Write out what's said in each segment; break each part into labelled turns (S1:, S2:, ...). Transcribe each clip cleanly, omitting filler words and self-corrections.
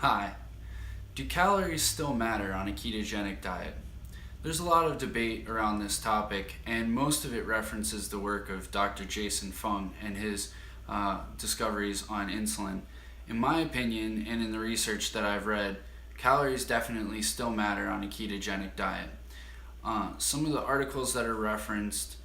S1: Hi. Do calories still matter on a ketogenic diet? There's a lot of debate around this topic, and most of it references the work of Dr. Jason Fung and his discoveries on insulin. In my opinion, and in the research that I've read, calories definitely still matter on a ketogenic diet. Some of the articles that are referenced,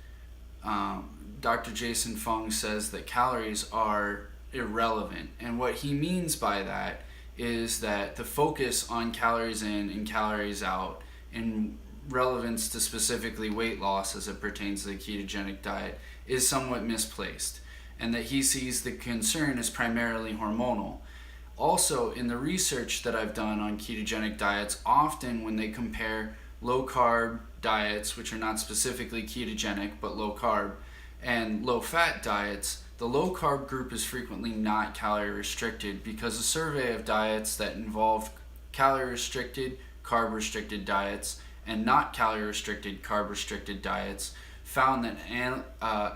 S1: Dr. Jason Fung says that calories are irrelevant, and what he means by that is that the focus on calories in and calories out in relevance to specifically weight loss as it pertains to the ketogenic diet is somewhat misplaced, and that he sees the concern as primarily hormonal. Also, in the research that I've done on ketogenic diets, often when they compare low carb diets, which are not specifically ketogenic but low carb, and low fat diets, the low carb group is frequently not calorie restricted because a survey of diets that involved calorie restricted, carb restricted diets and not calorie restricted, carb restricted diets found that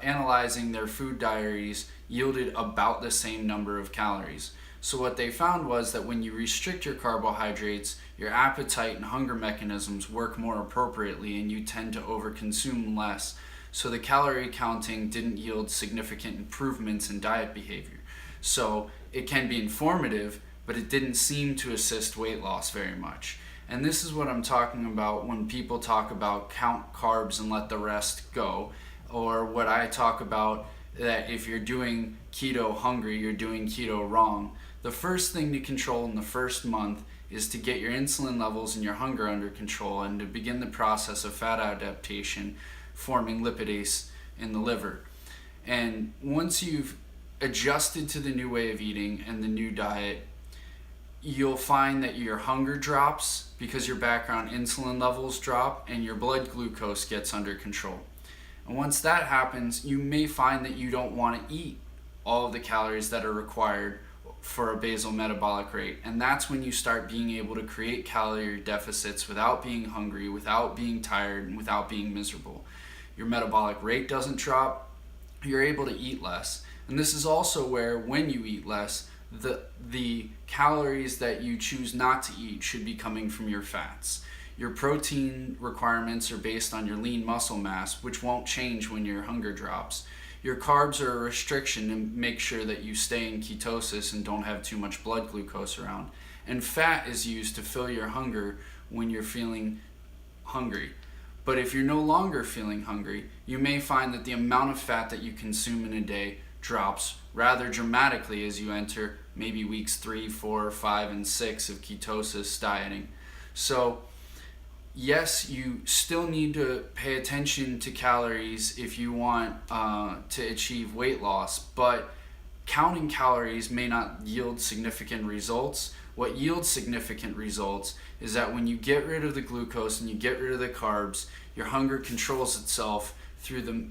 S1: analyzing their food diaries yielded about the same number of calories. So what they found was that when you restrict your carbohydrates, your appetite and hunger mechanisms work more appropriately and you tend to overconsume less. So the calorie counting didn't yield significant improvements in diet behavior. So it can be informative, but it didn't seem to assist weight loss very much. And this is what I'm talking about when people talk about count carbs and let the rest go, or what I talk about that if you're doing keto hungry, you're doing keto wrong. The first thing to control in the first month is to get your insulin levels and your hunger under control and to begin the process of fat adaptation, forming lipidase in the liver. And once you've adjusted to the new way of eating and the new diet, you'll find that your hunger drops because your background insulin levels drop and your blood glucose gets under control. And once that happens, you may find that you don't want to eat all of the calories that are required for a basal metabolic rate. And that's when you start being able to create calorie deficits without being hungry, without being tired, and without being miserable. Your metabolic rate doesn't drop, you're able to eat less. And this is also where, when you eat less, the calories that you choose not to eat should be coming from your fats. Your protein requirements are based on your lean muscle mass, which won't change when your hunger drops. Your carbs are a restriction to make sure that you stay in ketosis and don't have too much blood glucose around. And fat is used to fill your hunger when you're feeling hungry. But if you're no longer feeling hungry, you may find that the amount of fat that you consume in a day drops rather dramatically as you enter maybe weeks 3, 4, 5, and 6 of ketosis dieting. So yes, you still need to pay attention to calories if you want to achieve weight loss, but counting calories may not yield significant results. What yields significant results is that when you get rid of the glucose and you get rid of the carbs, your hunger controls itself through the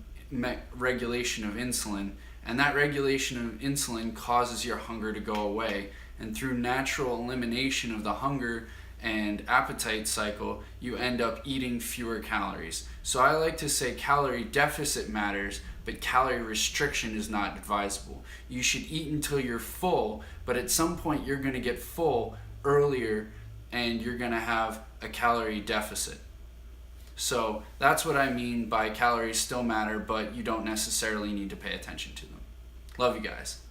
S1: regulation of insulin, and that regulation of insulin causes your hunger to go away. And through natural elimination of the hunger and appetite cycle, you end up eating fewer calories. So I like to say calorie deficit matters, but calorie restriction is not advisable. You should eat until you're full, but at some point you're going to get full earlier and you're going to have a calorie deficit. So that's what I mean by calories still matter, but you don't necessarily need to pay attention to them. Love you guys.